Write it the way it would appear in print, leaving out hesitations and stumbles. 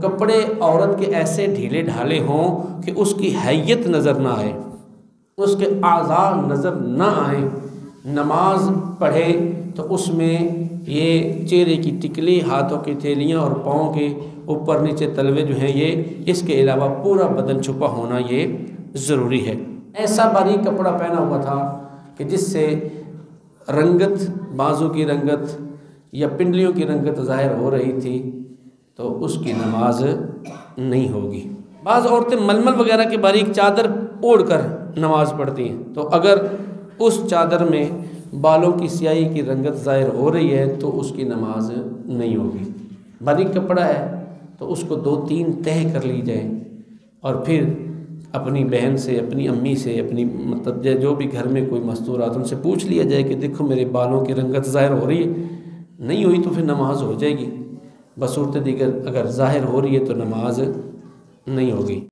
کپڑے عورت کے ایسے ڈھیلے ڈھالے ہوں کہ اس کی حیت نظر نہ آئے، اس کے اعضاء نظر نہ آئیں، نماز پڑھے تو اس میں یہ چہرے کی ٹکلی، ہاتھوں کی تھیلیاں اور پاؤں کے اوپر نیچے تلوے جو ہیں یہ، اس کے علاوہ پورا بدن چھپا ہونا یہ ضروری ہے۔ ایسا باریک کپڑا پہنا ہوا تھا کہ جس سے رنگت، بازو کی رنگت یا پنڈلیوں کی رنگت ظاہر ہو رہی تھی تو اس کی نماز نہیں ہوگی۔ بعض عورتیں ململ وغیرہ کے باریک چادر اوڑھ کر نماز پڑھتی ہیں، تو اگر اس چادر میں بالوں کی سیاہی کی رنگت ظاہر ہو رہی ہے تو اس کی نماز نہیں ہوگی۔ باریک کپڑا ہے تو اس کو 2-3 تہہ کر لی جائیں اور پھر اپنی بہن سے، اپنی امی سے، اپنی مطلب جو بھی گھر میں کوئی مستورات ان سے پوچھ لیا جائے کہ دیکھو میرے بالوں کی رنگت ظاہر ہو رہی ہے، نہیں ہوئی تو پھر نماز ہو جائے گی، بصورت دیگر اگر ظاہر ہو رہی ہے تو نماز نہیں ہوگی۔